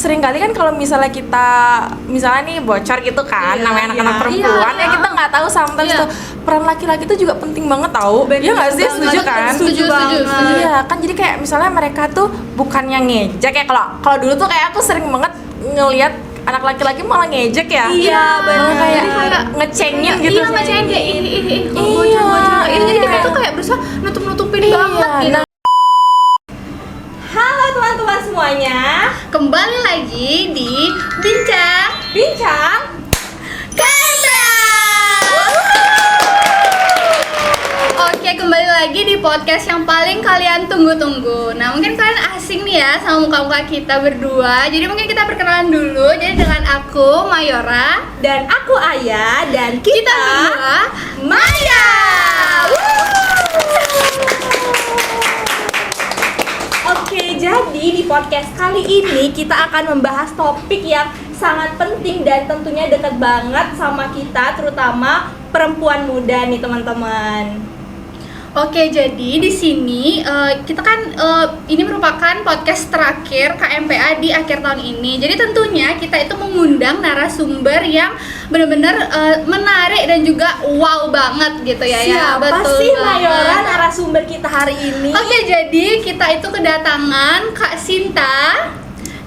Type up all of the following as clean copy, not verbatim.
sering kali kan kalau misalnya kita nih bocor gitu kan, namanya anak-anak perempuan ya kita nggak tahu sometimes tuh peran laki-laki tuh juga penting banget tahu. Iya nggak sih, setuju kan? Setuju. Iya kan, jadi kayak misalnya mereka tuh bukannya ngejek ya, kalau dulu tuh kayak aku sering banget ngelihat anak laki-laki malah ngejek ya. Iya benar. Kayak ngecengin gitu. Iya ngecengin kayak ini bocor. Itu jadi kita tuh kayak berusaha nutup-nutupin banget gitu. Halo teman-teman semuanya, Kembali lagi di Bincang Kamera. Oke, kembali lagi di podcast yang paling kalian tunggu-tunggu. Nah, mungkin kalian asing nih ya sama muka-muka kita berdua. Jadi mungkin kita perkenalan dulu. Jadi dengan aku Mayora dan aku Aya, dan kita berdua Maya. Oke, jadi di podcast kali ini kita akan membahas topik yang sangat penting dan tentunya dekat banget sama kita, terutama perempuan muda nih teman-teman. Oke, jadi di sini kita kan ini merupakan podcast terakhir KMPA di akhir tahun ini. Jadi tentunya kita itu mengundang narasumber yang benar-benar menarik dan juga wow banget gitu ya. Siapa sih Mayora narasumber kita hari ini? Oke, jadi kita itu kedatangan Kak Sinta.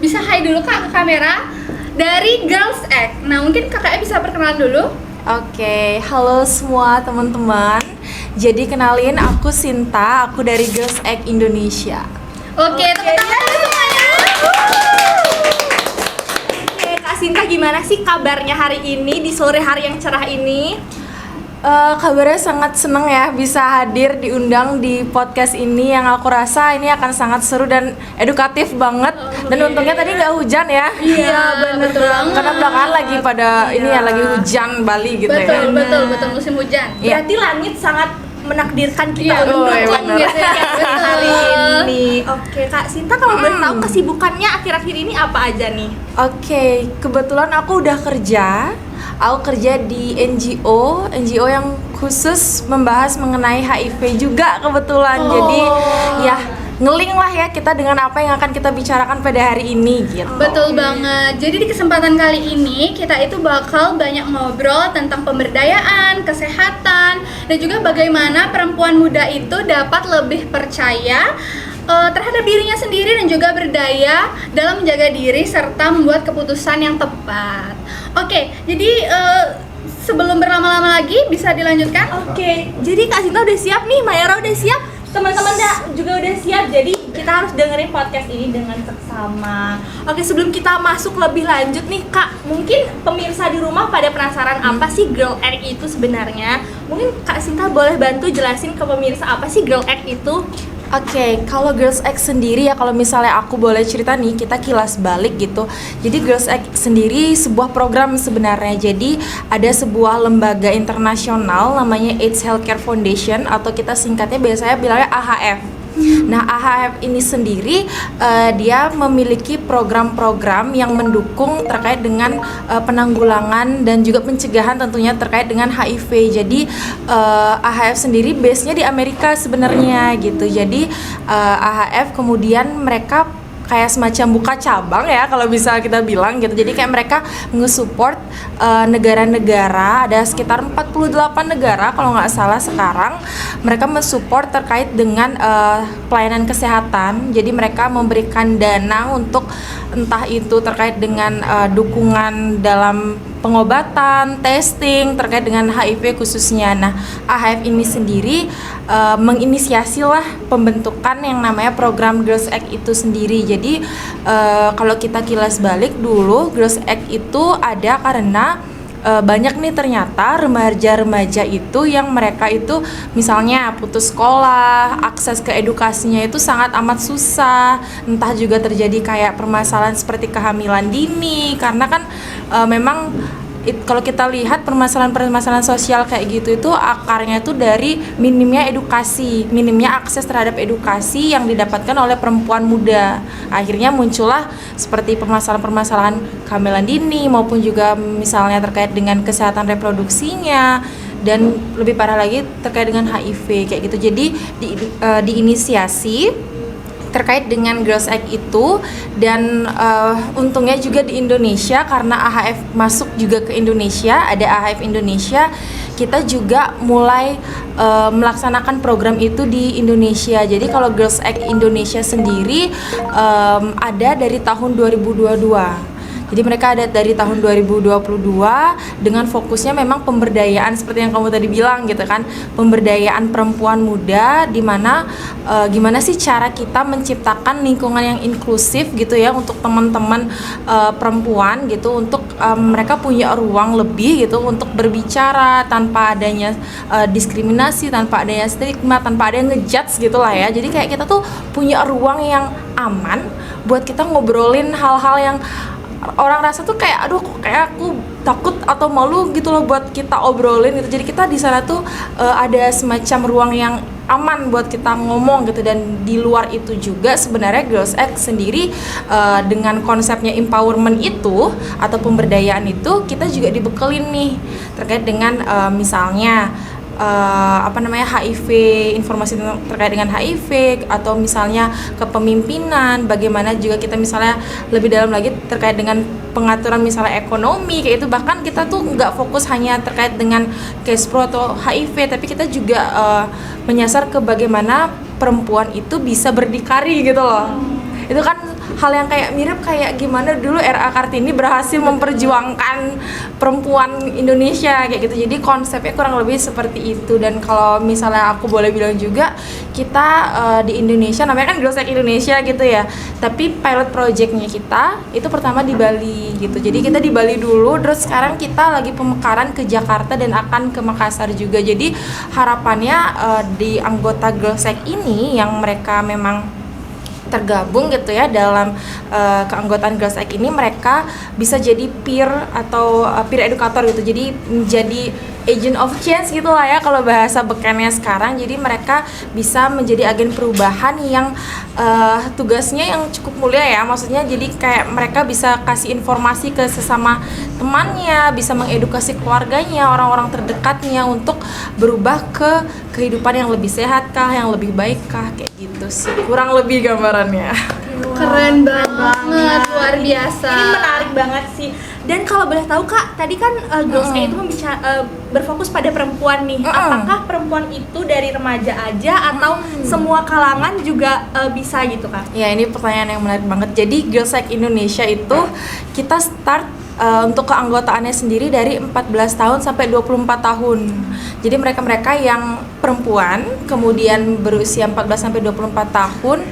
Bisa hai dulu Kak ke kamera, dari Girls Egg. Nah, mungkin kakaknya bisa perkenalan dulu. Oke, halo semua teman-teman. Jadi kenalin, aku Sinta, aku dari Girls Egg Indonesia. Oke, tepuk tangan dulu semuanya. Oke, Kak Sinta, gimana sih kabarnya hari ini di sore hari yang cerah ini? Kabarnya sangat seneng ya bisa hadir diundang di podcast ini, yang aku rasa ini akan sangat seru dan edukatif banget. Dan untungnya tadi nggak hujan ya. Iya, betul banget. Karena belakangan lagi pada ini ya, lagi hujan Bali gitu ya. Betul musim hujan. Iya. Berarti langit sangat menakdirkan kita Iya, untuk bener. mendukung biasanya hari ini. Oke, Kak Sinta, kalau boleh tahu kesibukannya akhir-akhir ini apa aja nih? Oke, kebetulan aku udah kerja. Aku kerja di NGO yang khusus membahas mengenai HIV juga kebetulan. Jadi ya ngeling lah ya kita dengan apa yang akan kita bicarakan pada hari ini gitu. Betul banget. Jadi di kesempatan kali ini kita itu bakal banyak ngobrol tentang pemberdayaan, kesehatan, dan juga bagaimana perempuan muda itu dapat lebih percaya terhadap dirinya sendiri dan juga berdaya dalam menjaga diri serta membuat keputusan yang tepat. Oke, jadi sebelum berlama-lama lagi bisa dilanjutkan? Oke, jadi Kak Sinta udah siap nih, Mayora udah siap, teman-teman juga udah siap. Jadi kita harus dengerin podcast ini dengan seksama. Oke, sebelum kita masuk lebih lanjut nih Kak, mungkin pemirsa di rumah pada penasaran apa sih Girl Egg itu sebenarnya? Mungkin Kak Sinta boleh bantu jelasin ke pemirsa apa sih Girl Egg itu? Oke, kalau Girls Egg sendiri ya, kalau misalnya aku boleh cerita nih, kita kilas balik gitu. Jadi Girls Egg sendiri sebuah program sebenarnya. Jadi ada sebuah lembaga internasional namanya AIDS Healthcare Foundation, atau kita singkatnya biasanya bilangnya AHF. Nah, AHF ini sendiri dia memiliki program-program yang mendukung terkait dengan penanggulangan dan juga pencegahan tentunya terkait dengan HIV. Jadi AHF sendiri base-nya di Amerika sebenarnya gitu. Jadi AHF kemudian mereka kayak semacam buka cabang ya kalau bisa kita bilang gitu. Jadi kayak mereka nge-support negara-negara, ada sekitar 48 negara kalau nggak salah sekarang. Mereka mensupport terkait dengan pelayanan kesehatan. Jadi mereka memberikan dana untuk entah itu terkait dengan dukungan dalam pengobatan, testing terkait dengan HIV khususnya. Nah, AHF ini sendiri menginisiasilah pembentukan yang namanya program Girls Egg itu sendiri. Jadi kalau kita kilas balik dulu, Girls Egg itu ada karena banyak nih ternyata remaja-remaja itu yang mereka itu misalnya putus sekolah, akses ke edukasinya itu sangat amat susah. Entah juga terjadi kayak permasalahan seperti kehamilan dini, karena kan memang kalau kita lihat permasalahan-permasalahan sosial kayak gitu itu akarnya itu dari minimnya edukasi, minimnya akses terhadap edukasi yang didapatkan oleh perempuan muda. Akhirnya muncullah seperti permasalahan-permasalahan kehamilan dini maupun juga misalnya terkait dengan kesehatan reproduksinya, dan lebih parah lagi terkait dengan HIV kayak gitu. Jadi diinisiasi terkait dengan Girls Act itu. Dan untungnya juga di Indonesia, karena AHF masuk juga ke Indonesia, ada AHF Indonesia, kita juga mulai melaksanakan program itu di Indonesia. Jadi kalau Girls Act Indonesia sendiri ada dari tahun 2022. Jadi mereka ada dari tahun 2022 dengan fokusnya memang pemberdayaan seperti yang kamu tadi bilang gitu kan, pemberdayaan perempuan muda, di mana gimana sih cara kita menciptakan lingkungan yang inklusif gitu ya untuk teman-teman perempuan gitu, untuk mereka punya ruang lebih gitu untuk berbicara tanpa adanya diskriminasi, tanpa adanya stigma, tanpa adanya ngejudge gitulah ya. Jadi kayak kita tuh punya ruang yang aman buat kita ngobrolin hal-hal yang orang rasa tuh kayak aduh kayak aku takut atau malu gitu loh buat kita obrolin gitu. Jadi kita di sana tuh ada semacam ruang yang aman buat kita ngomong gitu. Dan di luar itu juga sebenarnya Girls Act sendiri dengan konsepnya empowerment itu atau pemberdayaan itu, kita juga dibekelin nih terkait dengan misalnya HIV, informasi terkait dengan HIV, atau misalnya kepemimpinan, bagaimana juga kita misalnya lebih dalam lagi terkait dengan pengaturan misalnya ekonomi kayak itu. Bahkan kita tuh nggak fokus hanya terkait dengan case pro atau HIV, tapi kita juga menyasar ke bagaimana perempuan itu bisa berdikari gitu loh. Itu kan hal yang kayak mirip kayak gimana dulu R.A. Kartini berhasil memperjuangkan perempuan Indonesia kayak gitu. Jadi konsepnya kurang lebih seperti itu. Dan kalau misalnya aku boleh bilang juga, kita di Indonesia namanya kan Girls Act Indonesia gitu ya, tapi pilot projectnya kita itu pertama di Bali gitu. Jadi kita di Bali dulu, terus sekarang kita lagi pemekaran ke Jakarta dan akan ke Makassar juga. Jadi harapannya di anggota Girls Act ini yang mereka memang tergabung gitu ya dalam keanggotaan Girls Act ini, mereka bisa jadi peer atau peer educator gitu. Jadi menjadi agent of change gitu lah ya kalau bahasa bekennya sekarang. Jadi mereka bisa menjadi agen perubahan yang tugasnya yang cukup mulia ya. Maksudnya jadi kayak mereka bisa kasih informasi ke sesama temannya, bisa mengedukasi keluarganya, orang-orang terdekatnya untuk berubah ke kehidupan yang lebih sehat kah, yang lebih baik kah, kayak gitu sih kurang lebih gambarannya. Keren banget, luar biasa. Ini menarik banget sih. Dan kalau boleh tahu Kak, tadi kan Girls Act itu berfokus pada perempuan nih. Apakah perempuan itu dari remaja aja atau semua kalangan juga bisa gitu Kak? Ya, ini pertanyaan yang menarik banget. Jadi Girls Act Indonesia itu kita start untuk keanggotaannya sendiri dari 14 tahun sampai 24 tahun. Jadi mereka-mereka yang perempuan kemudian berusia 14 sampai 24 tahun,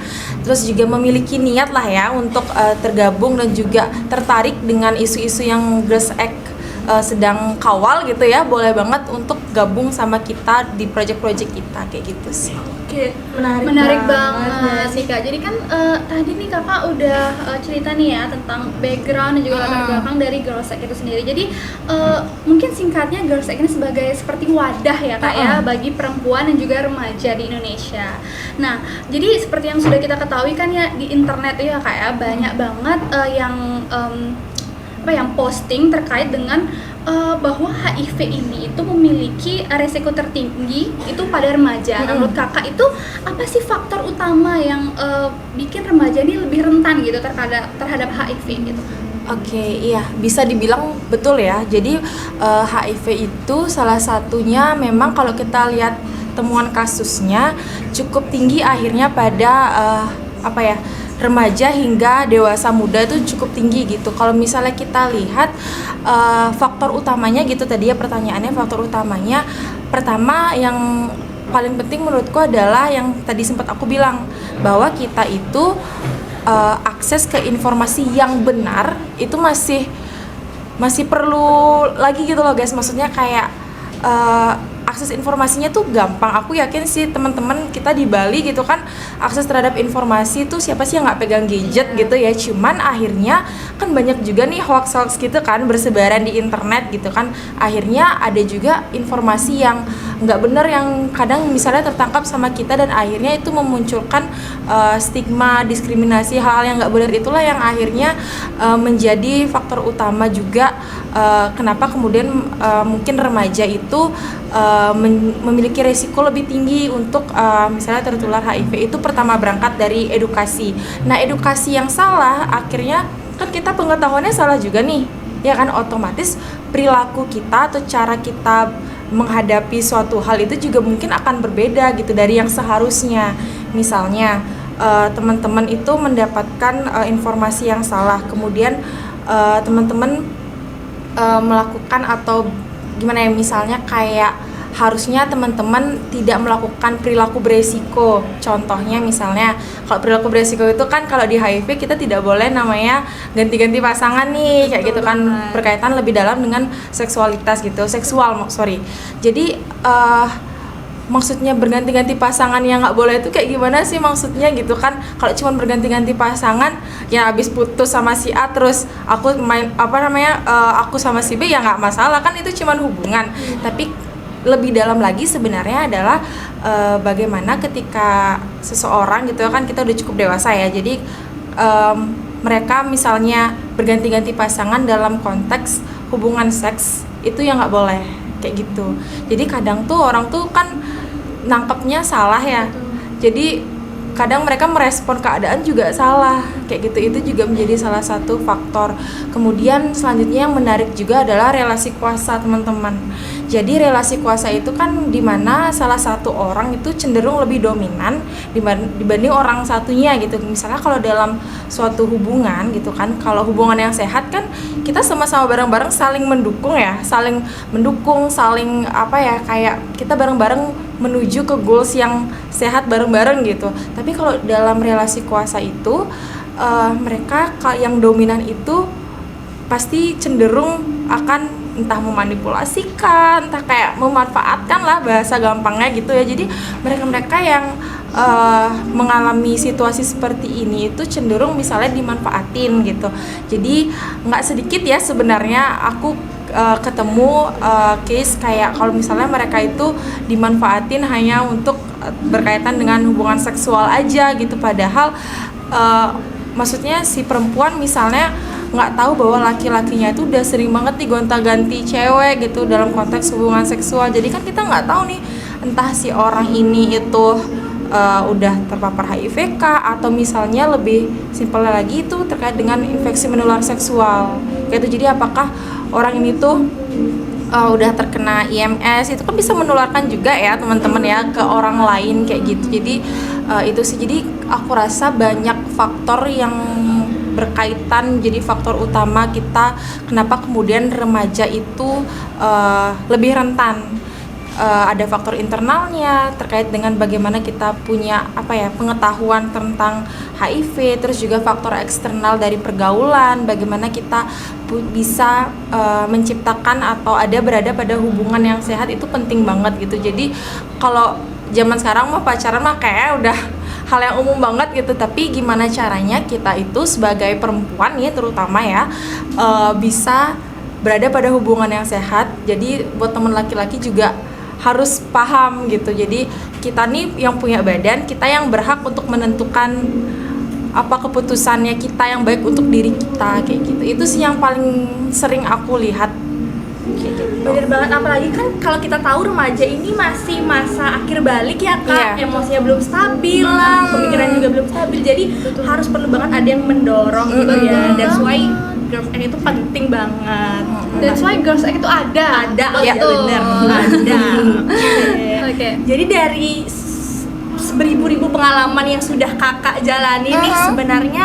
terus juga memiliki niat lah ya untuk tergabung dan juga tertarik dengan isu-isu yang Girls Act sedang kawal gitu ya, boleh banget untuk gabung sama kita di project-project kita kayak gitu sih. Oke, menarik banget sih Kak. Jadi kan tadi nih Kakak udah cerita nih ya tentang background dan juga latar belakang dari Girls Act itu sendiri. Jadi mungkin singkatnya Girls Act ini sebagai seperti wadah ya Kak ya bagi perempuan dan juga remaja di Indonesia. Nah, jadi seperti yang sudah kita ketahui kan ya di internet ya Kak ya, banyak banget yang posting terkait dengan bahwa HIV ini itu memiliki resiko tertinggi itu pada remaja. Nah, menurut Kakak itu apa sih faktor utama yang bikin remaja ini lebih rentan gitu terhadap HIV gitu? Oke, iya, bisa dibilang betul ya. Jadi HIV itu salah satunya memang kalau kita lihat temuan kasusnya cukup tinggi akhirnya pada remaja hingga dewasa muda itu cukup tinggi gitu. Kalau misalnya kita lihat faktor utamanya gitu tadi ya pertanyaannya, faktor utamanya pertama yang paling penting menurutku adalah yang tadi sempat aku bilang bahwa kita itu akses ke informasi yang benar itu masih perlu lagi gitu loh guys. Maksudnya kayak akses informasinya tuh gampang. Aku yakin sih teman-teman kita di Bali gitu kan akses terhadap informasi tuh siapa sih yang nggak pegang gadget gitu ya. Cuman akhirnya kan banyak juga nih hoax gitu kan bersebaran di internet gitu kan. Akhirnya ada juga informasi yang nggak benar yang kadang misalnya tertangkap sama kita, dan akhirnya itu memunculkan stigma, diskriminasi, hal-hal yang nggak benar. Itulah yang akhirnya menjadi faktor utama juga kenapa kemudian mungkin remaja itu memiliki resiko lebih tinggi untuk misalnya tertular HIV. Itu pertama berangkat dari edukasi. Nah, edukasi yang salah akhirnya kan kita pengetahuannya salah juga nih, ya kan, otomatis perilaku kita atau cara kita menghadapi suatu hal itu juga mungkin akan berbeda gitu dari yang seharusnya. Misalnya teman-teman itu mendapatkan informasi yang salah, kemudian teman-teman melakukan atau gimana ya, misalnya kayak harusnya teman-teman tidak melakukan perilaku beresiko. Contohnya misalnya kalau perilaku beresiko itu kan kalau di HIV kita tidak boleh namanya ganti-ganti pasangan nih, kayak gitu kan, berkaitan lebih dalam dengan seksualitas gitu, Jadi maksudnya berganti-ganti pasangan yang nggak boleh itu kayak gimana sih maksudnya gitu kan? Kalau cuma berganti-ganti pasangan ya habis putus sama si A terus aku aku sama si B ya nggak masalah kan, itu cuma hubungan. Tapi lebih dalam lagi sebenarnya adalah bagaimana ketika seseorang gitu kan, kita udah cukup dewasa ya, jadi mereka misalnya berganti-ganti pasangan dalam konteks hubungan seks, itu yang nggak boleh kayak gitu. Jadi kadang tuh orang tuh kan nangkepnya salah ya, jadi kadang mereka merespon keadaan juga salah kayak gitu. Itu juga menjadi salah satu faktor. Kemudian selanjutnya yang menarik juga adalah relasi kuasa, teman-teman. Jadi relasi kuasa itu kan dimana salah satu orang itu cenderung lebih dominan dibanding orang satunya gitu. Misalnya kalau dalam suatu hubungan gitu kan, kalau hubungan yang sehat kan kita sama-sama bareng-bareng saling mendukung ya, saling kayak kita bareng-bareng menuju ke goals yang sehat bareng-bareng gitu. Tapi kalau dalam relasi kuasa itu mereka yang dominan itu pasti cenderung akan entah memanipulasikan, entah kayak memanfaatkan lah, bahasa gampangnya gitu ya. Jadi mereka-mereka yang mengalami situasi seperti ini itu cenderung misalnya dimanfaatin gitu. Jadi nggak sedikit ya sebenarnya aku ketemu case kayak kalau misalnya mereka itu dimanfaatin hanya untuk berkaitan dengan hubungan seksual aja gitu, padahal maksudnya si perempuan misalnya nggak tahu bahwa laki-lakinya itu udah sering banget digonta-ganti cewek gitu dalam konteks hubungan seksual. Jadi kan kita nggak tahu nih entah si orang ini itu udah terpapar HIV kah, atau misalnya lebih simpel lagi itu terkait dengan infeksi menular seksual gitu. Jadi apakah orang ini tuh udah terkena IMS, itu kan bisa menularkan juga ya teman-teman ya ke orang lain kayak gitu. Jadi itu sih, jadi aku rasa banyak faktor yang berkaitan, jadi faktor utama kita kenapa kemudian remaja itu lebih rentan. Ada faktor internalnya terkait dengan bagaimana kita punya pengetahuan tentang HIV, terus juga faktor eksternal dari pergaulan, bagaimana kita bisa menciptakan atau berada pada hubungan yang sehat, itu penting banget gitu. Jadi kalau zaman sekarang mah pacaran mah kayak udah hal yang umum banget gitu, tapi gimana caranya kita itu sebagai perempuan ya terutama ya bisa berada pada hubungan yang sehat. Jadi buat teman laki-laki juga harus paham gitu. Jadi kita nih yang punya badan, kita yang berhak untuk menentukan apa keputusannya kita yang baik untuk diri kita kayak gitu. Itu sih yang paling sering aku lihat kayak gitu. Bener banget, apalagi kan kalau kita tahu remaja ini masih masa akhir balik ya Kak, emosinya belum stabil lah, pemikiran juga belum stabil, jadi harus perlu banget ada yang mendorong gitu ya. That's why Girls Act itu penting banget. That's why Girls Act itu ada. Ya bener, ada. Oke. Jadi dari beribu-ribu pengalaman yang sudah kakak jalani nih, sebenarnya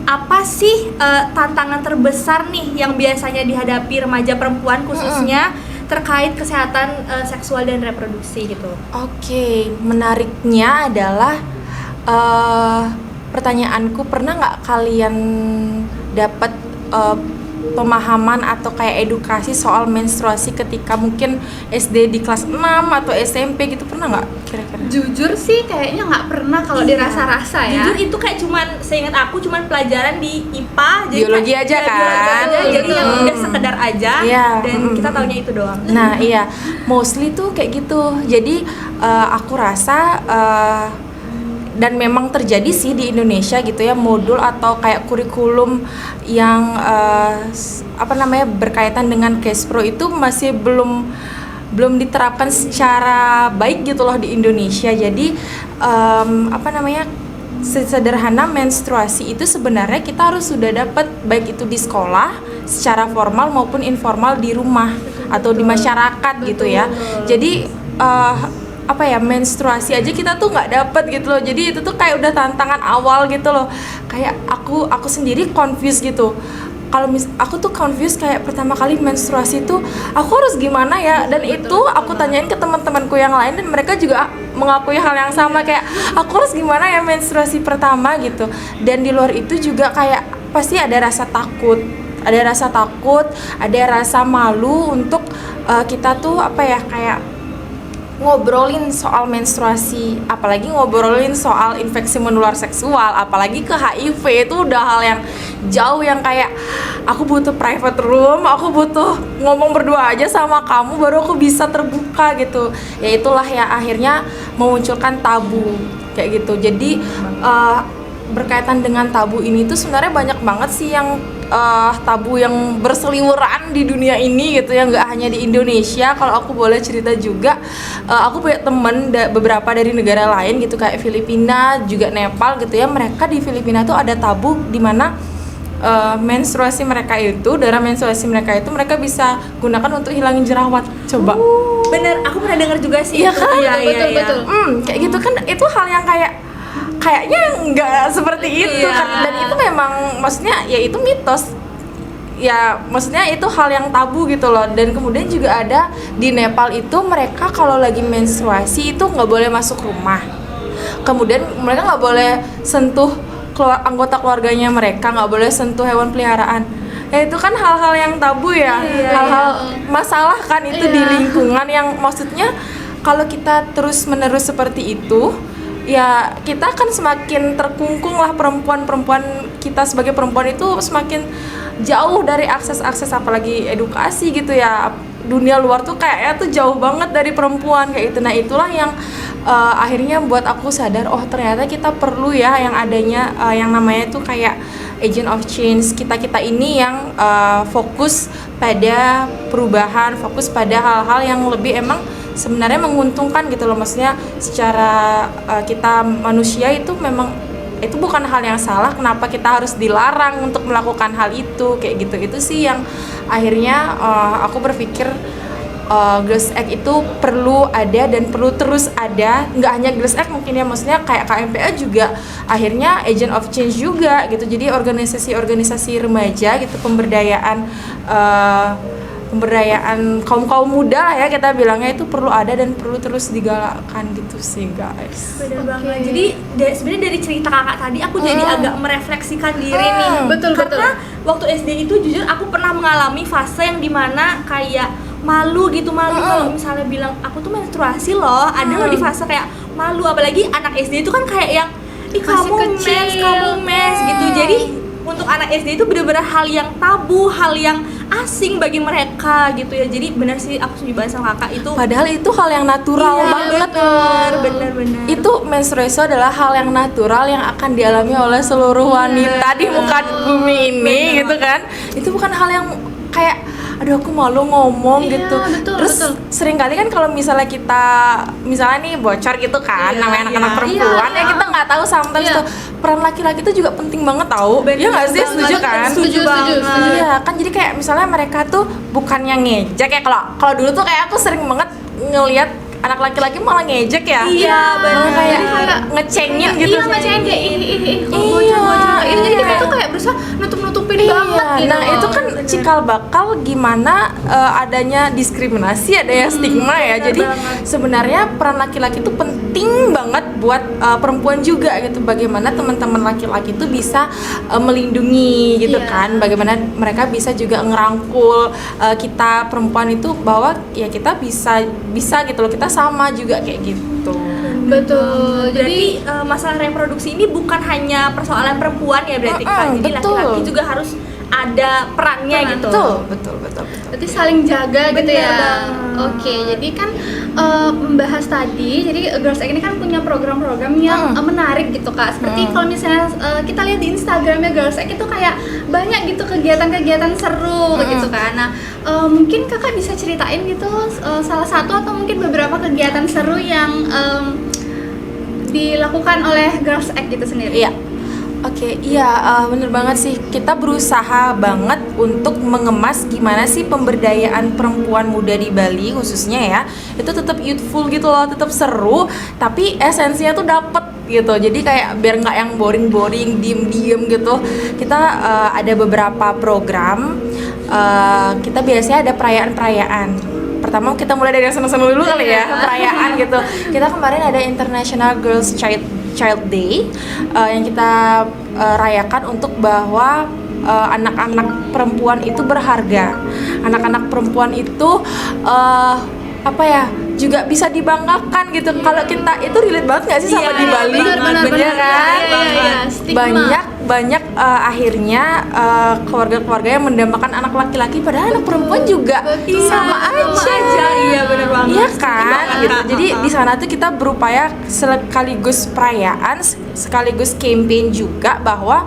apa sih tantangan terbesar nih yang biasanya dihadapi remaja perempuan khususnya terkait kesehatan seksual dan reproduksi gitu? Oke, menariknya adalah pertanyaanku, pernah nggak kalian dapat pemahaman atau kayak edukasi soal menstruasi ketika mungkin SD di kelas 6 atau SMP gitu, pernah nggak kira-kira? Jujur sih kayaknya nggak pernah kalau dirasa-rasa ya. Jujur itu kayak seingat aku cuman pelajaran di IPA, jadi Biologi kayak- aja ya, kan? biologi aja, jadi yang Mm. udah sekedar aja Iya, dan kita taunya itu doang. Nah iya, mostly tuh kayak gitu. Jadi aku rasa dan memang terjadi sih di Indonesia gitu ya, modul atau kayak kurikulum yang berkaitan dengan Kespro itu masih belum diterapkan secara baik gitu loh di Indonesia. Jadi sederhana menstruasi itu sebenarnya kita harus sudah dapat baik itu di sekolah secara formal maupun informal di rumah atau di masyarakat gitu ya. Jadi menstruasi aja kita tuh nggak dapet gitu loh. Jadi itu tuh kayak udah tantangan awal gitu loh. Kayak aku sendiri confused gitu. Kalau aku tuh confused kayak pertama kali menstruasi tuh aku harus gimana ya, dan itu aku tanyain ke teman-temanku yang lain dan mereka juga mengakui hal yang sama, kayak aku harus gimana ya menstruasi pertama gitu. Dan di luar itu juga kayak pasti ada rasa takut, ada rasa malu untuk kita tuh kayak ngobrolin soal menstruasi, apalagi ngobrolin soal infeksi menular seksual, apalagi ke HIV. Itu udah hal yang jauh, yang kayak aku butuh private room, aku butuh ngomong berdua aja sama kamu baru aku bisa terbuka gitu. Ya itulah ya akhirnya memunculkan tabu kayak gitu. Jadi berkaitan dengan tabu ini tuh sebenarnya banyak banget sih yang tabu yang berseliweran di dunia ini gitu ya, nggak hanya di Indonesia. Kalau aku boleh cerita juga, aku punya temen beberapa dari negara lain gitu, kayak Filipina, juga Nepal gitu ya. Mereka di Filipina tuh ada tabu di mana menstruasi mereka itu, darah menstruasi mereka itu mereka bisa gunakan untuk hilangin jerawat. Coba. Bener, aku pernah dengar juga sih. Iya kan? Betul. Kayak gitu kan, itu hal yang kayaknya nggak seperti itu kan, dan itu memang maksudnya ya itu mitos ya, maksudnya itu hal yang tabu gitu loh. Dan kemudian juga ada di Nepal itu mereka kalau lagi menstruasi itu nggak boleh masuk rumah, kemudian mereka nggak boleh sentuh anggota keluarganya mereka, nggak boleh sentuh hewan peliharaan. Ya itu kan hal-hal yang tabu ya, hal-hal masalah kan itu di lingkungan, yang maksudnya kalau kita terus menerus seperti itu ya kita akan semakin terkungkung lah. Perempuan kita sebagai perempuan itu semakin jauh dari akses apalagi edukasi gitu ya. Dunia luar tuh kayaknya tuh jauh banget dari perempuan kayak itu. Nah itulah yang akhirnya buat aku sadar, oh ternyata kita perlu ya yang adanya yang namanya tuh kayak agent of change. Kita ini yang fokus pada perubahan, fokus pada hal-hal yang lebih emang sebenarnya menguntungkan gitu loh. Maksudnya secara kita manusia itu memang itu bukan hal yang salah, kenapa kita harus dilarang untuk melakukan hal itu kayak gitu. Itu sih yang akhirnya aku berpikir Girls Act itu perlu ada dan perlu terus ada. Nggak hanya Girls Act mungkin ya, maksudnya kayak KMPA juga akhirnya agent of change juga gitu. Jadi organisasi remaja gitu, pemberdayaan kaum muda lah ya kita bilangnya, itu perlu ada dan perlu terus digalakkan gitu sih guys. Bener banget. Jadi sebenarnya dari cerita kakak tadi aku jadi agak merefleksikan diri nih. Betul. Karena waktu SD itu jujur aku pernah mengalami fase yang dimana kayak malu kalau misalnya bilang aku tuh menstruasi loh. Ada loh di fase kayak malu, apalagi anak SD itu kan kayak yang kamu mens gitu. Jadi untuk anak SD itu benar-benar hal yang tabu, hal yang asing bagi mereka gitu ya. Jadi benar sih aku setuju banget sama kakak itu. Padahal itu hal yang natural banget. Bener. Itu menstruasi adalah hal yang natural yang akan dialami oleh seluruh wanita di muka bumi ini gitu kan. Itu bukan hal yang kayak aduh aku malu ngomong gitu. Terus sering kali kan kalau misalnya nih bocor gitu kan, namanya anak-anak perempuan ya kita nggak tahu sometimes tuh peran laki-laki itu juga penting banget tahu. Iya nggak sih, setuju kan? Setuju. Iya kan, jadi kayak misalnya mereka tuh bukannya ngejek ya, kalau dulu tuh kayak aku sering banget ngelihat anak laki-laki malah ngejek ya. Iya, benar. Kayak Jadi kayak ngecengin gitu. Iya, ngecengin kayak ih kalau Iya, bocah kayak gitu. Jadi kita iya. tuh kayak berusaha nutup-nutupin banget gitu. Nah itu kan cikal bakal gimana adanya diskriminasi, ada ya stigma ya. benar Jadi banget. sebenarnya peran laki-laki itu penting banget buat perempuan juga gitu. Bagaimana teman-teman laki-laki itu bisa melindungi gitu Iya. kan. Bagaimana mereka bisa juga ngerangkul kita perempuan itu bahwa ya kita bisa gitu loh, kita sama juga kayak gitu. Betul. Jadi masalah reproduksi ini bukan hanya persoalan perempuan ya berarti Kak. Jadi betul. laki-laki juga harus ada perannya gitu. Betul. Berarti saling jaga gitu Bener ya. banget. Oke, jadi kan membahas tadi, jadi Girls Egg ini kan punya program-program yang menarik gitu Kak. Seperti kalau misalnya kita lihat di Instagramnya Girls Egg itu kayak banyak gitu kegiatan-kegiatan seru gitu kan. Nah, mungkin Kakak bisa ceritain gitu salah satu atau mungkin beberapa kegiatan seru yang dilakukan oleh Girls Egg gitu sendiri. Iya. Oke, iya bener banget sih. Kita berusaha banget untuk mengemas gimana sih pemberdayaan perempuan muda di Bali khususnya ya. Itu tetap youthful gitu loh, tetap seru, tapi esensinya tuh dapet gitu. Jadi kayak biar nggak yang boring-boring, diem-diem gitu. Kita ada beberapa program. Kita biasanya ada perayaan-perayaan. Pertama kita mulai dari yang seneng-seneng dulu kali ya, perayaan gitu. Kita kemarin ada International Girls Child Day yang kita rayakan untuk bahwa anak-anak perempuan itu berharga. Anak-anak perempuan itu apa ya, juga bisa dibanggakan gitu. Kalau kita itu relate banget nggak sih sama di Bali? benar, Bener kan? Iya, stigma. Banyak akhirnya keluarga-keluarga yang mendambakan anak laki-laki, padahal anak perempuan juga sama aja. Iya benar banget. Iya kan, gitu. Jadi di sana tuh kita berupaya sekaligus perayaan, sekaligus campaign juga bahwa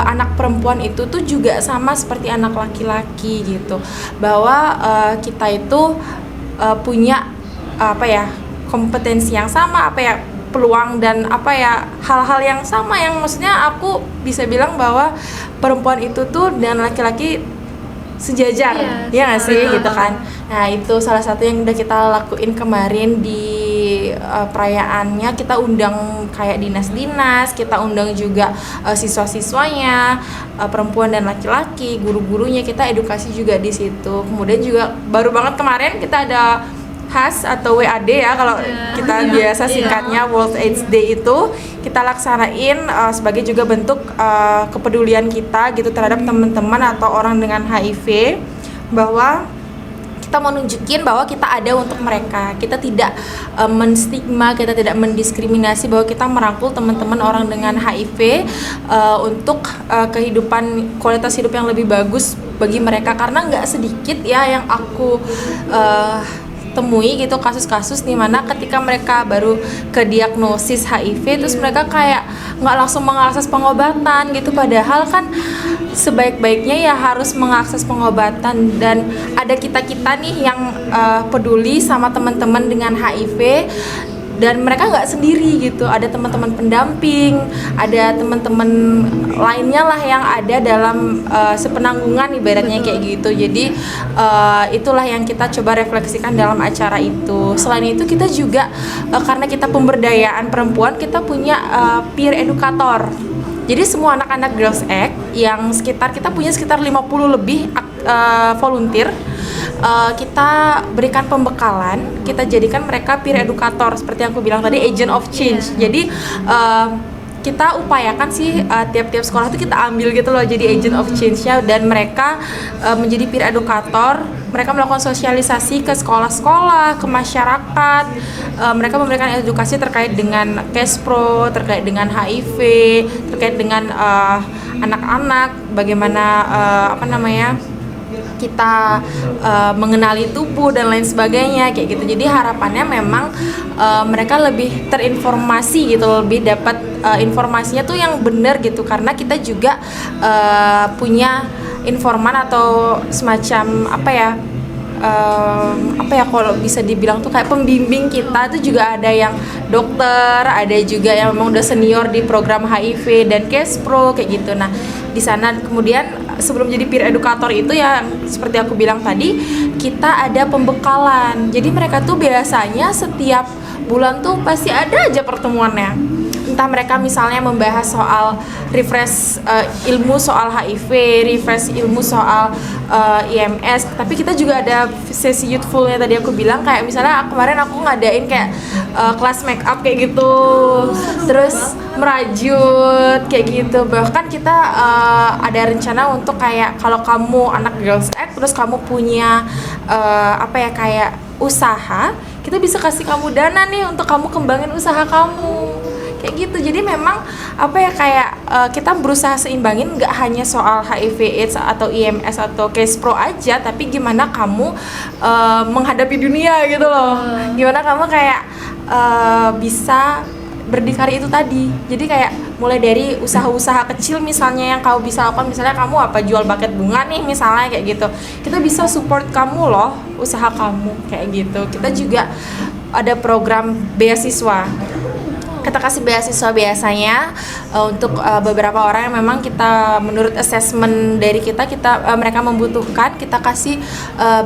anak perempuan itu tuh juga sama seperti anak laki-laki gitu. Bahwa kita itu punya apa ya, kompetensi yang sama, apa ya, peluang dan apa ya, hal-hal yang sama, yang maksudnya aku bisa bilang bahwa perempuan itu tuh dan laki-laki sejajar, ya nggak sih gitu kan. Nah itu salah satu yang udah kita lakuin kemarin di perayaannya. Kita undang kayak dinas-dinas, kita undang juga siswa-siswanya, perempuan dan laki-laki, guru-gurunya, kita edukasi juga di situ. Kemudian juga baru banget kemarin kita ada HAS atau WAD ya kalau kita biasa singkatnya, World AIDS Day itu kita laksanain sebagai juga bentuk kepedulian kita gitu terhadap teman-teman atau orang dengan HIV, bahwa kita mau nunjukin bahwa kita ada untuk mereka. Kita tidak menstigma, kita tidak mendiskriminasi, bahwa kita merangkul teman-teman orang dengan HIV untuk kehidupan, kualitas hidup yang lebih bagus bagi mereka. Karena nggak sedikit ya yang aku temui gitu kasus-kasus di mana ketika mereka baru kediagnosis HIV terus mereka kayak nggak langsung mengakses pengobatan gitu, padahal kan sebaik-baiknya ya harus mengakses pengobatan. Dan ada kita-kita nih yang peduli sama teman-teman dengan HIV, dan mereka nggak sendiri gitu, ada teman-teman pendamping, ada teman-teman lainnya lah yang ada dalam sepenanggungan ibaratnya kayak gitu. Jadi itulah yang kita coba refleksikan dalam acara itu. Selain itu kita juga karena kita pemberdayaan perempuan, kita punya peer educator. Jadi semua anak-anak Girls Egg yang kita punya sekitar 50 lebih volunteer, kita berikan pembekalan, kita jadikan mereka peer educator seperti yang aku bilang tadi, agent of change. Jadi kita upayakan sih tiap-tiap sekolah itu kita ambil gitu loh jadi agent of change-nya, dan mereka menjadi peer educator. Mereka melakukan sosialisasi ke sekolah-sekolah, ke masyarakat. Mereka memberikan edukasi terkait dengan Kespro, terkait dengan HIV, terkait dengan anak-anak, bagaimana kita mengenali tubuh dan lain sebagainya kayak gitu. Jadi harapannya memang mereka lebih terinformasi gitu, lebih dapat informasinya tuh yang benar gitu, karena kita juga punya informan atau semacam apa ya kalau bisa dibilang tuh kayak pembimbing kita tuh juga ada yang dokter, ada juga yang memang udah senior di program HIV dan Kespro kayak gitu. Nah di sana kemudian sebelum jadi peer educator itu ya seperti aku bilang tadi, kita ada pembekalan. Jadi mereka tuh biasanya setiap bulan tuh pasti ada aja pertemuannya. Entah mereka misalnya membahas soal refresh ilmu soal HIV, refresh ilmu soal IMS, tapi kita juga ada sesi youthfulnya tadi aku bilang, kayak misalnya kemarin aku ngadain kayak kelas make up kayak gitu, terus merajut kayak gitu. Bahkan kita ada rencana untuk kayak kalau kamu anak Girls Act terus kamu punya kayak usaha, kita bisa kasih kamu dana nih untuk kamu kembangin usaha kamu kayak gitu. Jadi memang kita berusaha seimbangin, nggak hanya soal HIV/AIDS atau IMS atau case pro aja, tapi gimana kamu menghadapi dunia gitu loh, gimana kamu kayak bisa berdikari itu tadi. Jadi kayak mulai dari usaha-usaha kecil misalnya yang kamu bisa lakukan, misalnya kamu jual buket bunga nih misalnya kayak gitu, kita bisa support kamu loh usaha kamu kayak gitu. Kita juga ada program beasiswa, kita kasih beasiswa biasanya untuk beberapa orang yang memang kita menurut assessment dari kita mereka membutuhkan, kita kasih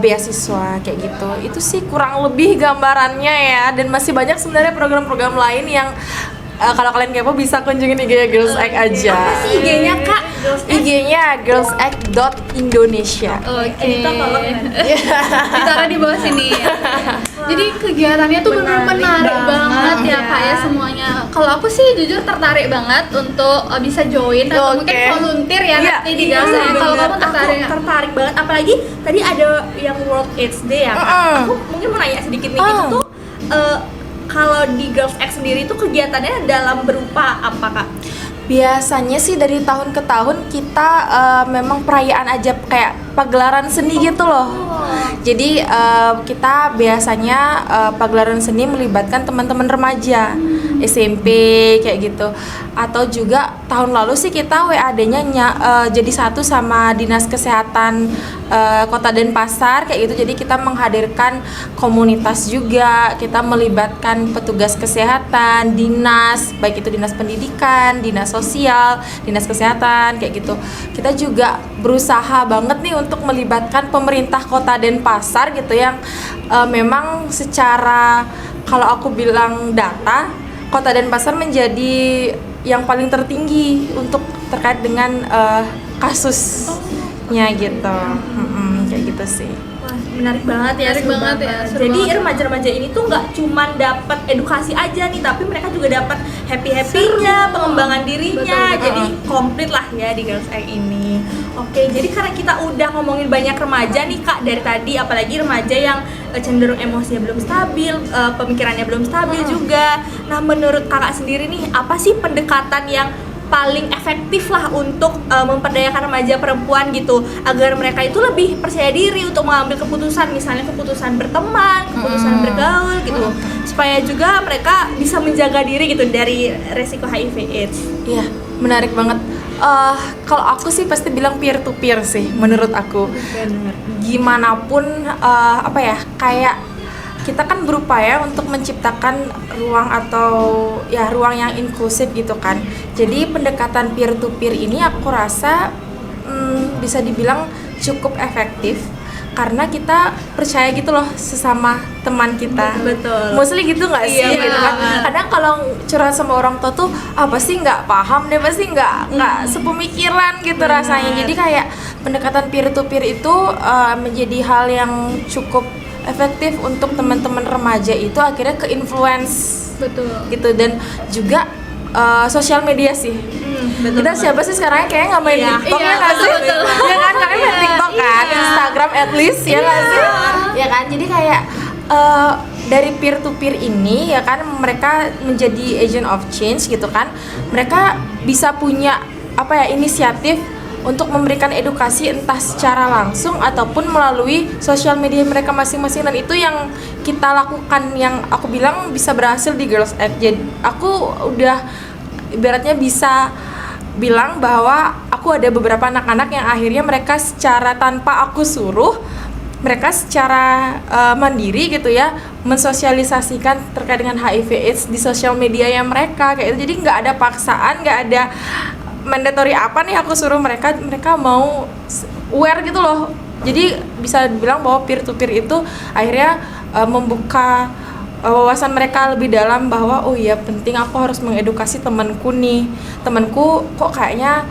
beasiswa kayak gitu. Itu sih kurang lebih gambarannya ya, dan masih banyak sebenarnya program-program lain yang kalau kalian kepo bisa kunjungin IG-nya Girls Act aja. Apa sih IG-nya Kak? IG-nya girlsact.indonesia. Oke. Kita tolong ditaruh di bawah sini. Jadi kegiatannya tuh benar-benar menarik banget ya Kak ya semuanya. Kalau aku sih jujur tertarik banget untuk bisa join atau mungkin volunteer ya nanti di Girls Act. Kalau kamu tertarik banget, apalagi tadi ada yang World AIDS Day ya Kak. Aku mungkin mau nanya sedikit nih, itu tuh kalau di Girls Act sendiri tuh kegiatannya dalam berupa apa Kak? Biasanya sih dari tahun ke tahun kita memang perayaan aja, kayak pagelaran seni gitu loh. Jadi kita biasanya pagelaran seni melibatkan teman-teman remaja SMP kayak gitu. Atau juga tahun lalu sih kita WAD-nya jadi satu sama Dinas Kesehatan Kota Denpasar kayak gitu. Jadi kita menghadirkan komunitas juga, kita melibatkan petugas kesehatan, dinas, baik itu dinas pendidikan, dinas sosial, dinas kesehatan kayak gitu. Kita juga berusaha banget nih untuk melibatkan pemerintah Kota Denpasar gitu, yang memang secara kalau aku bilang data, Kota Denpasar menjadi yang paling tertinggi untuk terkait dengan kasusnya gitu. Kayak gitu sih. Wah, menarik banget ya, Menarik banget ya, seru Jadi banget. remaja-remaja ini tuh nggak cuman dapat edukasi aja nih, tapi mereka juga dapat happy-happynya, pengembangan dirinya. Betul. Jadi komplit lah ya di Girls Act ini. Oke, jadi karena kita udah ngomongin banyak remaja nih Kak dari tadi, apalagi remaja yang cenderung emosinya belum stabil, pemikirannya belum stabil juga. Nah, menurut Kakak sendiri nih, apa sih pendekatan yang paling efektif lah untuk memperdayakan remaja perempuan gitu, agar mereka itu lebih percaya diri untuk mengambil keputusan, misalnya keputusan berteman, keputusan bergaul gitu, supaya juga mereka bisa menjaga diri gitu dari resiko HIV/AIDS. Iya, menarik banget. Kalau aku sih pasti bilang peer to peer sih menurut aku. Benar. Gimana pun kayak kita kan berupaya untuk menciptakan ruang atau ya ruang yang inklusif gitu kan. Jadi pendekatan peer to peer ini aku rasa bisa dibilang cukup efektif karena kita percaya gitu loh sesama teman kita. Betul. Mostly gitu nggak sih? Iya, Gitu kan. benar. Kadang kalau curhat sama orang tua tuh pasti nggak paham deh, pasti nggak sepemikiran gitu rasanya. Jadi kayak pendekatan peer to peer itu menjadi hal yang cukup efektif untuk teman-teman remaja itu akhirnya ke-influence Betul. gitu. Dan juga sosial media sih. Betul. Kita siapa sih sekarang kayaknya nggak main Iya. TikTok Iya, ya nggak sih? betul. Ya kan, kalian main TikTok kan, Instagram at least ya nggak sih? Ya kan, jadi kayak dari peer to peer ini ya kan, mereka menjadi agent of change gitu kan. Mereka bisa punya inisiatif untuk memberikan edukasi entah secara langsung ataupun melalui sosial media mereka masing-masing, dan itu yang kita lakukan, yang aku bilang bisa berhasil di Girls Act. Jadi aku udah ibaratnya bisa bilang bahwa aku ada beberapa anak-anak yang akhirnya mereka secara tanpa aku suruh, mereka secara mandiri gitu ya mensosialisasikan terkait dengan HIV/AIDS di sosial medianya mereka kayak itu. Jadi nggak ada paksaan, nggak ada mandatory apa nih aku suruh mereka mau aware gitu loh. Jadi bisa dibilang bahwa peer to peer itu akhirnya membuka wawasan mereka lebih dalam bahwa oh iya penting aku harus mengedukasi temanku kok kayaknya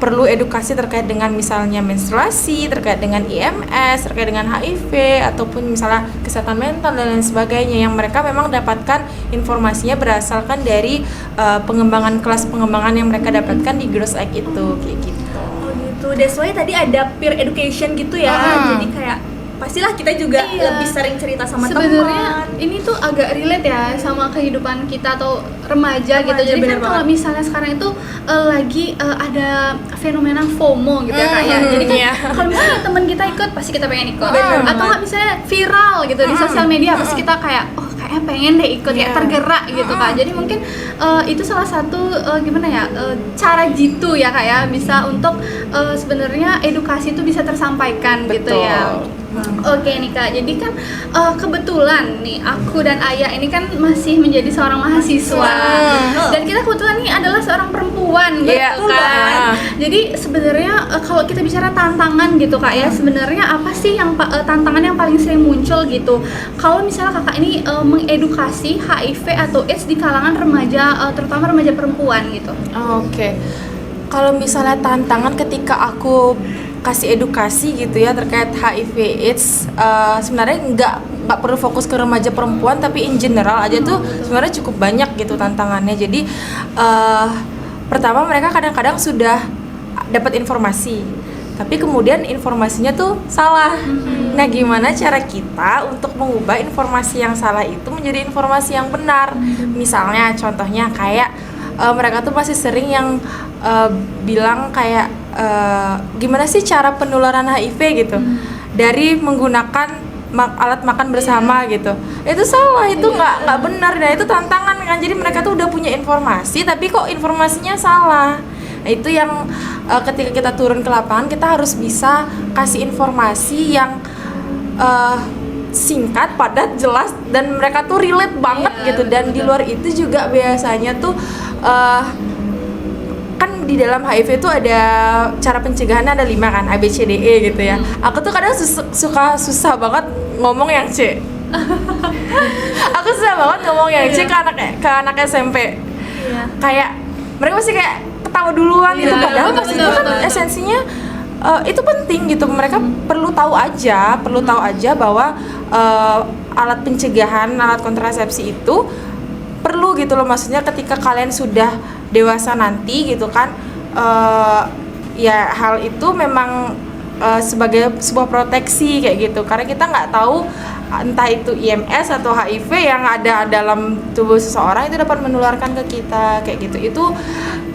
perlu edukasi terkait dengan misalnya menstruasi, terkait dengan IMS, terkait dengan HIV ataupun misalnya kesehatan mental dan lain sebagainya yang mereka memang dapatkan informasinya berdasarkan dari pengembangan kelas pengembangan yang mereka dapatkan di Girls Act itu kayak gitu. Oh gitu. That's why tadi ada peer education gitu ya. Jadi kayak pastilah kita juga lebih sering cerita sama teman. Sebenarnya ini tuh agak relate ya sama kehidupan kita atau remaja gitu. Jadi kan kalau misalnya sekarang itu lagi ada fenomena FOMO gitu ya Kak ya. Jadi kan kalau misalnya teman kita ikut pasti kita pengen ikut. Atau nggak misalnya viral gitu di sosial media pasti kita kayak kayaknya pengen deh ikut kayak tergerak gitu Kak. Jadi mungkin itu salah satu cara jitu ya Kak ya, bisa untuk sebenarnya edukasi itu bisa tersampaikan. Betul. Gitu ya. Oke nih Kak, jadi kan kebetulan nih aku dan Ayah ini kan masih menjadi seorang mahasiswa dan kita kebetulan nih adalah seorang perempuan gitu kan. Jadi sebenarnya kalau kita bicara tantangan gitu Kak ya, sebenarnya apa sih yang tantangan yang paling sering muncul gitu kalau misalnya Kakak ini mengedukasi HIV atau AIDS di kalangan remaja, terutama remaja perempuan gitu? Oke. Kalau misalnya tantangan ketika aku kasih edukasi gitu ya terkait HIV AIDS, sebenarnya nggak perlu fokus ke remaja perempuan, tapi in general aja tuh sebenarnya cukup banyak gitu tantangannya. Jadi pertama mereka kadang-kadang sudah dapat informasi, tapi kemudian informasinya tuh salah. Nah, gimana cara kita untuk mengubah informasi yang salah itu menjadi informasi yang benar? Misalnya contohnya kayak mereka tuh masih sering yang bilang kayak gimana sih cara penularan HIV gitu dari menggunakan alat makan bersama gitu. Itu salah, itu nggak benar. Nah, itu tantangan kan. Jadi mereka tuh udah punya informasi tapi kok informasinya salah. Nah, itu yang ketika kita turun ke lapangan kita harus bisa kasih informasi yang singkat, padat, jelas, dan mereka tuh relate banget gitu. Dan di luar itu juga biasanya tuh kan di dalam HIV itu ada cara pencegahannya ada 5 kan, A, B, C, D, E gitu ya. Aku tuh kadang suka susah banget ngomong yang C. Aku susah banget ngomong yang C ke anak SMP. Kayak mereka masih kayak ketawa duluan gitu, padahal pas itu kan esensinya itu penting gitu. Mereka perlu tahu aja bahwa alat pencegahan, alat kontrasepsi itu perlu gitu loh. Maksudnya ketika kalian sudah dewasa nanti gitu kan, ya hal itu memang sebagai sebuah proteksi kayak gitu. Karena kita nggak tahu entah itu IMS atau HIV yang ada dalam tubuh seseorang itu dapat menularkan ke kita kayak gitu. Itu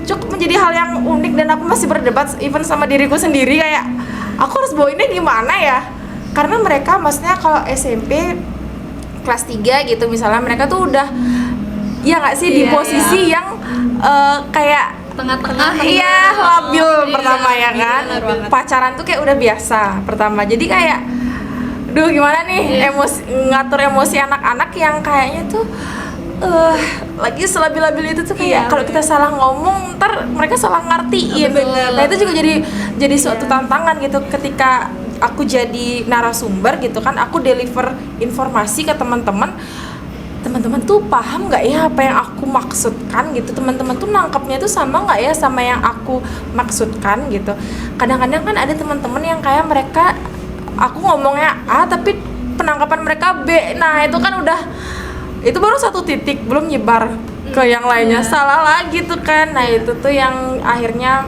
cukup menjadi hal yang unik dan aku masih berdebat even sama diriku sendiri kayak aku harus bawa ini gimana ya. Karena mereka maksudnya kalau SMP kelas 3 gitu misalnya, mereka tuh udah ya nggak sih di posisi yang kayak Tengah-tengah labil pertama ya kan. Pacaran tuh kayak udah biasa pertama, jadi kayak duh gimana nih ngatur emosi anak-anak yang kayaknya tuh lagi selabil-labil itu tuh kayak kalau kita salah ngomong ntar mereka salah ngertiin. Nah itu juga jadi suatu tantangan gitu ketika aku jadi narasumber gitu kan, aku deliver informasi ke teman-teman tuh paham nggak ya apa yang aku maksudkan gitu, teman-teman tuh nangkepnya tuh sama nggak ya sama yang aku maksudkan gitu. Kadang-kadang kan ada teman-teman yang kayak mereka aku ngomongnya A tapi penangkapan mereka B. Nah itu kan itu baru satu titik, belum nyebar ke yang lainnya, salah lagi tuh kan. Nah itu tuh yang akhirnya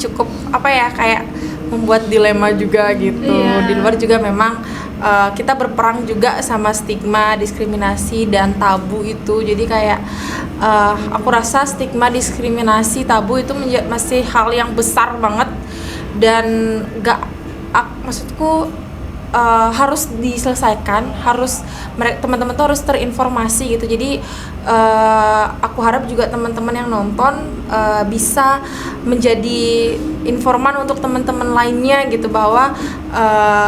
cukup kayak membuat dilema juga gitu. Di luar juga memang kita berperang juga sama stigma, diskriminasi, dan tabu itu. Jadi kayak aku rasa stigma, diskriminasi, tabu itu masih hal yang besar banget dan maksudku harus diselesaikan, teman-teman tuh harus terinformasi gitu. Jadi aku harap juga teman-teman yang nonton bisa menjadi informan untuk teman-teman lainnya gitu, bahwa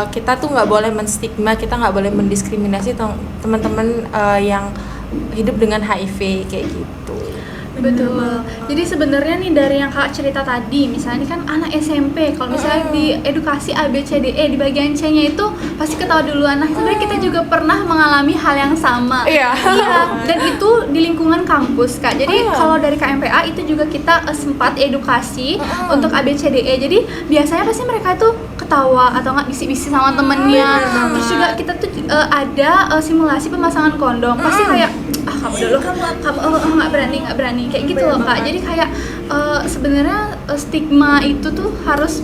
kita tuh nggak boleh menstigma, kita nggak boleh mendiskriminasi teman-teman yang hidup dengan HIV kayak gitu. Betul. Jadi sebenarnya nih dari yang Kak cerita tadi, misalnya ini kan anak SMP, kalau misalnya di edukasi A B C D E di bagian C-nya itu pasti ketawa duluan. Nah, sebenarnya kita juga pernah mengalami hal yang sama. Iya. Dan itu di lingkungan kampus, Kak. Jadi kalau dari KMPA itu juga kita sempat edukasi untuk A B C D E. Jadi biasanya pasti mereka itu ketawa atau nggak bisik-bisik sama temennya. Terus juga kita tuh ada simulasi pemasangan kondom. Pasti kayak kamu dulu, kamu nggak berani kayak gitu loh, Kak. Jadi kayak sebenarnya stigma itu tuh harus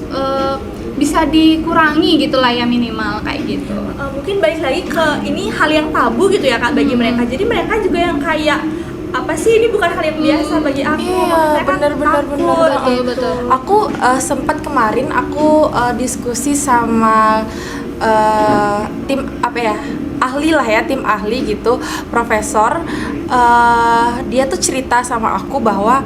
bisa dikurangi gitulah ya, minimal kayak gitu. Mungkin balik lagi ke ini hal yang tabu gitu ya Kak bagi mereka. Jadi mereka juga yang kayak apa sih, ini bukan hal yang biasa bagi aku. Iya, Mereka benar. takut. Betul. Aku sempat kemarin aku diskusi sama tim apa ya, ahli lah ya, tim ahli gitu, profesor. Dia tuh cerita sama aku bahwa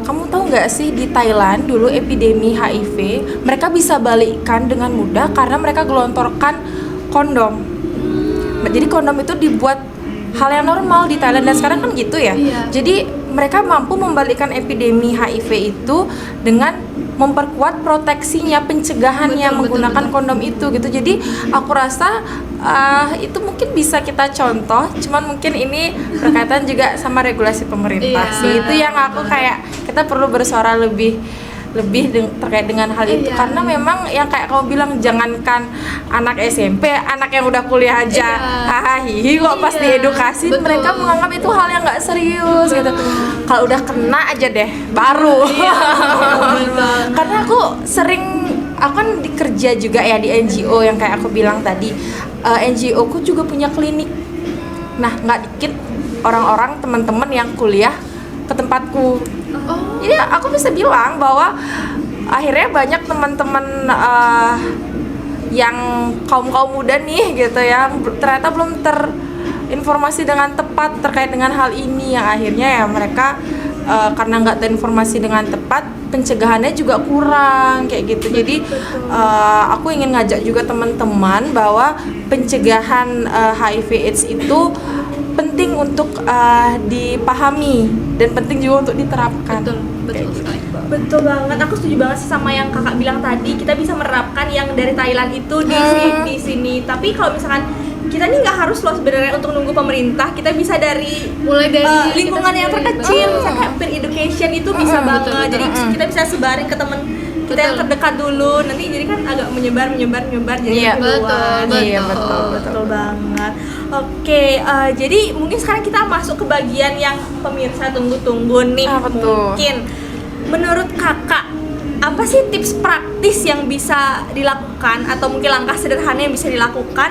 kamu tahu nggak sih di Thailand dulu epidemi HIV mereka bisa balikkan dengan mudah karena mereka gelontorkan kondom. Jadi kondom itu dibuat hal yang normal di Thailand dan sekarang kan gitu ya. Iya. Jadi mereka mampu membalikkan epidemi HIV itu dengan memperkuat proteksinya, pencegahannya menggunakan kondom itu gitu. Jadi aku rasa itu mungkin bisa kita contoh, cuman mungkin ini berkaitan juga sama regulasi pemerintah Iya. sih. Itu yang aku kayak kita perlu bersuara lebih terkait dengan hal itu, Iya. karena memang yang kayak kamu bilang, jangankan anak SMP, anak yang udah kuliah aja hahaha kok pas Iya, diedukasi betul. mereka menganggap itu hal yang nggak serius gitu. Kalau udah kena aja deh baru. Karena aku kan dikerja juga ya di NGO yang kayak aku bilang tadi. NGO ku juga punya klinik. Nah, nggak dikit orang-orang teman-teman yang kuliah ke tempatku. Jadi aku bisa bilang bahwa akhirnya banyak teman-teman yang kaum muda nih gitu yang ternyata belum terinformasi dengan tepat terkait dengan hal ini, yang akhirnya ya mereka karena nggak terinformasi dengan tepat, pencegahannya juga kurang kayak gitu. Jadi aku ingin ngajak juga teman-teman bahwa pencegahan HIV/AIDS itu penting untuk dipahami dan penting juga untuk diterapkan. Betul sekali. Betul banget, aku setuju banget sih sama yang kakak bilang tadi. Kita bisa menerapkan yang dari Thailand itu di sini. Tapi kalau misalkan kita nih nggak harus loh sebenarnya untuk nunggu pemerintah, kita bisa Mulai dari lingkungan kita yang sendiri. terkecil, misalnya kayak peer education itu bisa banget. betul. Jadi kita bisa sebarin ke temen kita yang terdekat dulu. Nanti jadi kan agak menyebar jadi Iya, keluar. Iya, betul. Banget. Oke, jadi mungkin sekarang kita masuk ke bagian yang pemirsa tunggu-tunggu nih. Betul. Mungkin menurut kakak, apa sih tips praktis yang bisa dilakukan atau mungkin langkah sederhana yang bisa dilakukan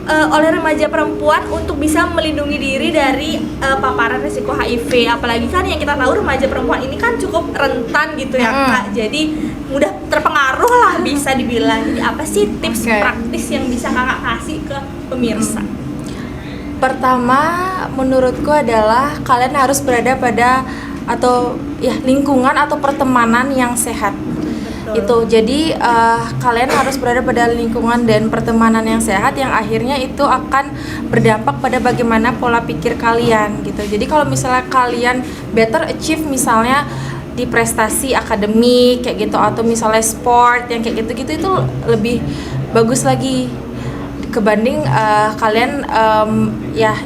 oleh remaja perempuan untuk bisa melindungi diri dari paparan risiko HIV? Apalagi kan yang kita tahu remaja perempuan ini kan cukup rentan gitu ya Kak. Jadi mudah terpengaruh lah bisa dibilang. Jadi apa sih tips praktis yang bisa kakak kasih ke pemirsa? Pertama, menurutku adalah kalian harus berada pada lingkungan atau pertemanan yang sehat. Itu jadi kalian harus berada pada lingkungan dan pertemanan yang sehat, yang akhirnya itu akan berdampak pada bagaimana pola pikir kalian gitu. Jadi kalau misalnya kalian better achieve misalnya di prestasi akademik kayak gitu, atau misalnya sport yang kayak gitu-gitu, itu lebih bagus lagi kebanding kalian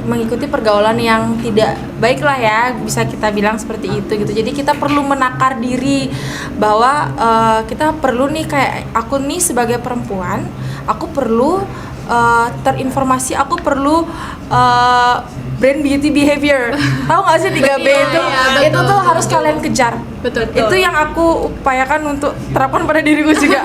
mengikuti pergaulan yang tidak baik lah ya, bisa kita bilang seperti itu gitu. Jadi kita perlu menakar diri bahwa kita perlu nih, kayak aku nih sebagai perempuan, aku perlu terinformasi, aku perlu brand beauty behavior. Tahu nggak sih 3B itu? Itu tuh harus kalian kejar. Betul. Itu yang aku upayakan untuk terapkan pada diriku juga.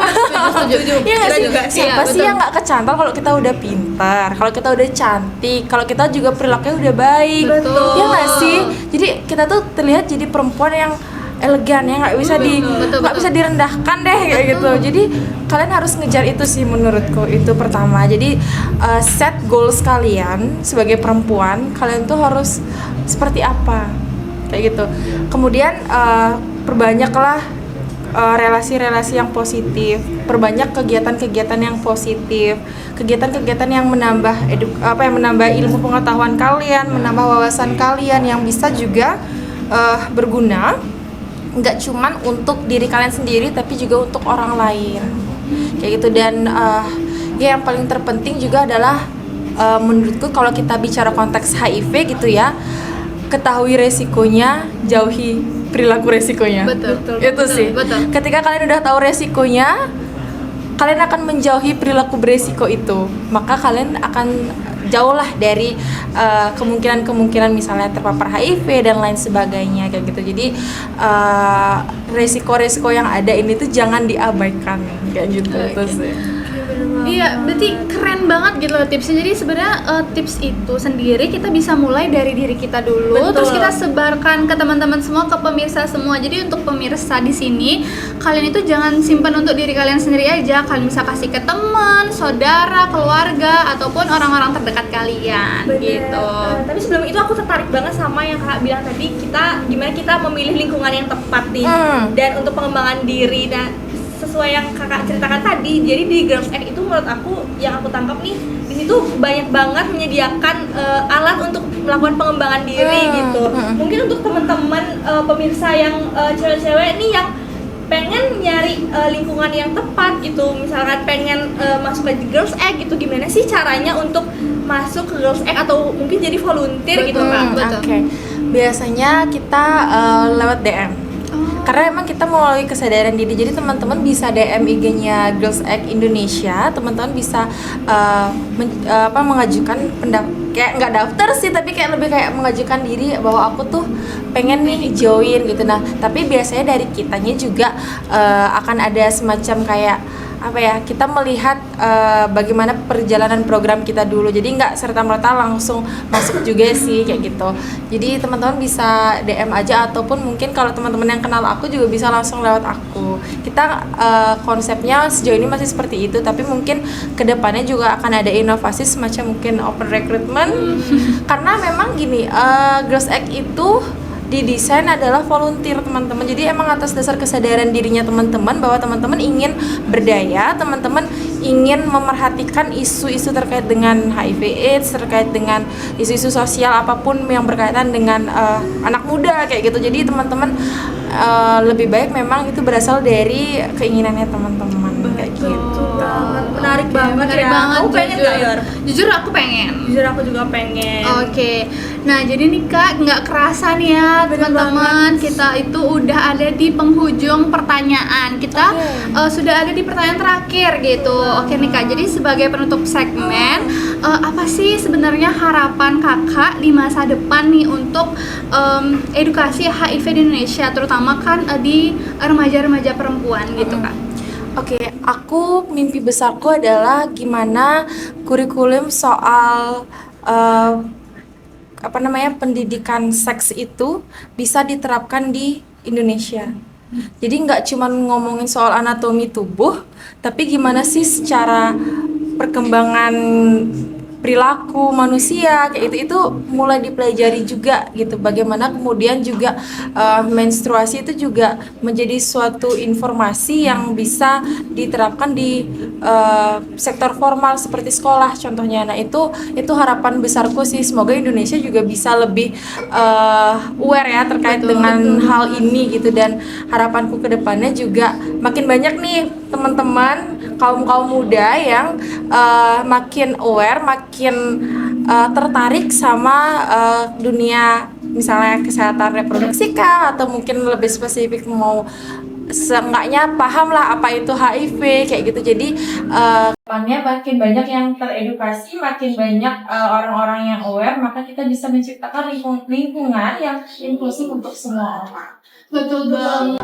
Setuju. Iya nggak sih? Juga. Siapa Iya, sih yang nggak kecantol kalau kita udah pintar, kalau kita udah cantik, kalau kita juga perilakunya udah baik? Betul. Iya nggak sih? Jadi kita tuh terlihat jadi perempuan yang elegan, ya nggak bisa bisa direndahkan deh kayak gitu. Jadi kalian harus ngejar itu sih menurutku, itu pertama. Jadi set goals kalian sebagai perempuan, kalian tuh harus seperti apa kayak gitu. Kemudian perbanyaklah relasi-relasi yang positif, perbanyak kegiatan-kegiatan yang positif, kegiatan-kegiatan yang menambah ilmu pengetahuan kalian, menambah wawasan kalian, yang bisa juga berguna, nggak cuman untuk diri kalian sendiri tapi juga untuk orang lain kayak gitu. Dan ya yang paling terpenting juga adalah menurutku kalau kita bicara konteks HIV gitu ya, ketahui resikonya, jauhi perilaku resikonya. Betul. Itu sih. Betul. Ketika kalian udah tahu resikonya, kalian akan menjauhi perilaku beresiko itu, maka kalian akan jauh lah dari kemungkinan misalnya terpapar HIV dan lain sebagainya kayak gitu. Jadi resiko-resiko yang ada ini tuh jangan diabaikan kayak gitu. Itu sih. Iya, berarti keren banget gitu loh tipsnya. Jadi sebenarnya tips itu sendiri kita bisa mulai dari diri kita dulu, Betul. terus kita sebarkan ke teman-teman semua, ke pemirsa semua. Jadi untuk pemirsa di sini, kalian itu jangan simpan untuk diri kalian sendiri aja. Kalian bisa kasih ke teman, saudara, keluarga, ataupun orang-orang terdekat kalian. Gitu. Tapi sebelum itu aku tertarik banget sama yang kakak bilang tadi, gimana kita memilih lingkungan yang tepat nih dan untuk pengembangan diri. Nah, sesuai yang kakak ceritakan tadi, jadi di Girls Act itu menurut aku yang aku tangkap nih, di situ banyak banget menyediakan alat untuk melakukan pengembangan diri gitu. Mungkin untuk teman-teman pemirsa yang cewek-cewek nih yang pengen nyari lingkungan yang tepat gitu, misalkan pengen masuk ke Girls Act gitu, gimana sih caranya untuk masuk ke Girls Act atau mungkin jadi volunteer gitu Kak? Betul. Oke. Biasanya kita lewat DM. Karena emang kita melalui kesadaran diri, jadi teman-teman bisa DM IG-nya Girls Act Indonesia, teman-teman bisa mengajukan kayak nggak daftar sih, tapi kayak lebih kayak mengajukan diri bahwa aku tuh pengen nih join gitu. Nah, tapi biasanya dari kitanya juga akan ada semacam kayak apa ya, kita melihat bagaimana perjalanan program kita dulu, jadi nggak serta-merta langsung masuk juga sih kayak gitu. Jadi teman-teman bisa DM aja, ataupun mungkin kalau teman-teman yang kenal aku juga bisa langsung lewat aku. Kita konsepnya sejauh ini masih seperti itu, tapi mungkin kedepannya juga akan ada inovasi semacam mungkin open recruitment. Karena memang gini, Girls Act itu didesain adalah volunteer teman-teman. Jadi emang atas dasar kesadaran dirinya teman-teman bahwa teman-teman ingin berdaya, teman-teman ingin memerhatikan isu-isu terkait dengan HIV/AIDS, terkait dengan isu-isu sosial apapun yang berkaitan dengan anak muda kayak gitu. Jadi teman-teman lebih baik memang itu berasal dari keinginannya teman-teman kayak gitu. Menarik banget ya. Kamu pengen jujur. nggak, Yor? Jujur aku pengen. Jujur aku juga pengen. Oke, nah jadi nih Kak, nggak kerasa nih ya teman-teman, kita itu udah ada di penghujung pertanyaan. Kita sudah ada di pertanyaan terakhir gitu. Oke nih Kak, jadi sebagai penutup segmen, apa sih sebenarnya harapan Kakak di masa depan nih untuk edukasi HIV di Indonesia, terutama kan di remaja-remaja perempuan gitu Kak? Oke, aku mimpi besarku adalah gimana kurikulum soal pendidikan seks itu bisa diterapkan di Indonesia. Jadi nggak cuma ngomongin soal anatomi tubuh, tapi gimana sih secara perkembangan perilaku manusia kayak itu mulai dipelajari juga gitu. Bagaimana kemudian juga menstruasi itu juga menjadi suatu informasi yang bisa diterapkan di sektor formal seperti sekolah contohnya. Nah itu harapan besarku sih, semoga Indonesia juga bisa lebih aware ya terkait dengan hal ini gitu. Dan harapanku ke depannya juga makin banyak nih teman-teman kaum muda yang makin aware, makin tertarik sama dunia misalnya kesehatan reproduksi kah, atau mungkin lebih spesifik mau seenggaknya paham lah apa itu HIV kayak gitu. Jadi depannya makin banyak yang teredukasi, makin banyak orang-orang yang aware, maka kita bisa menciptakan lingkungan yang inklusif untuk semua orang. Betul banget.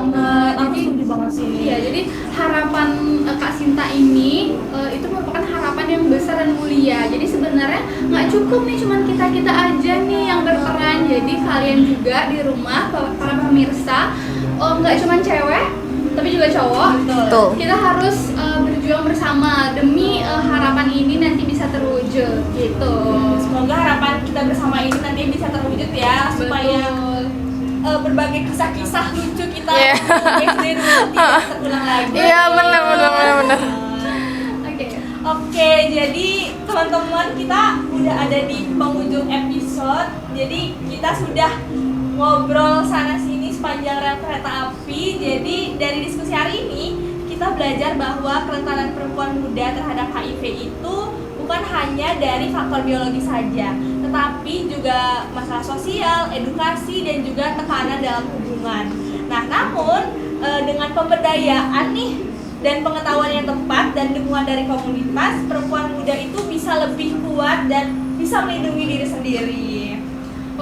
Aku setuju banget sih. Iya, jadi harapan Kak Sinta ini itu merupakan harapan yang besar dan mulia. Jadi sebenarnya nggak cukup nih cuman kita aja nih yang berperan. Jadi kalian juga di rumah, para pemirsa, nggak cuman cewek, tapi juga cowok. Betul. Kita harus berjuang bersama demi harapan ini nanti bisa terwujud gitu. Semoga harapan kita bersama ini nanti bisa terwujud ya, supaya berbagai kisah-kisah lucu kita SD dulu tidak terulang lagi. Iya benar. Oke, jadi teman-teman kita udah ada di penghujung episode. Jadi kita sudah ngobrol sana sini sepanjang rel kereta api. Jadi dari diskusi hari ini kita belajar bahwa kerentanan perempuan muda terhadap HIV itu bukan hanya dari faktor biologi saja, tetapi juga masalah sosial, edukasi, dan juga tekanan dalam hubungan. Nah, namun dengan pemberdayaan nih dan pengetahuan yang tepat dan dukungan dari komunitas, perempuan muda itu bisa lebih kuat dan bisa melindungi diri sendiri.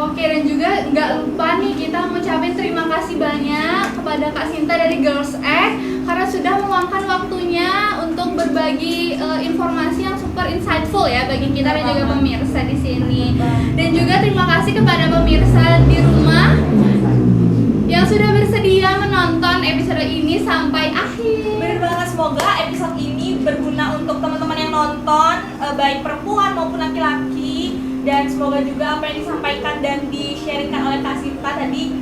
Oke, dan juga nggak lupa nih kita ngucapin terima kasih banyak kepada Kak Sinta dari Girls X karena sudah meluangkan waktunya untuk berbagi informasi yang super insightful ya bagi kita dan juga pemirsa di sini. Dan juga terima kasih kepada pemirsa di rumah yang sudah bersedia menonton episode ini sampai akhir. Bener banget, semoga episode ini berguna untuk teman-teman yang nonton, baik perempuan maupun laki-laki. Dan semoga juga apa yang disampaikan dan di-sharingkan oleh Kak Sinta tadi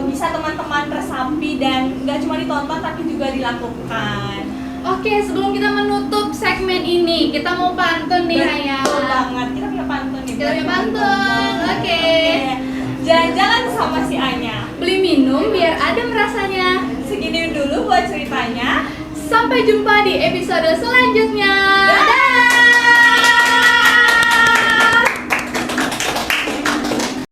bisa teman-teman resapi dan nggak cuma ditonton tapi juga dilakukan. Oke, sebelum kita menutup segmen ini, kita mau pantun nih Ayah. Betul banget, kita punya pantun nih. Kita punya pantun, oke. Jalan-jalan sama si Anya, Beli minum biar adem rasanya. segini dulu buat ceritanya. Sampai jumpa di episode selanjutnya.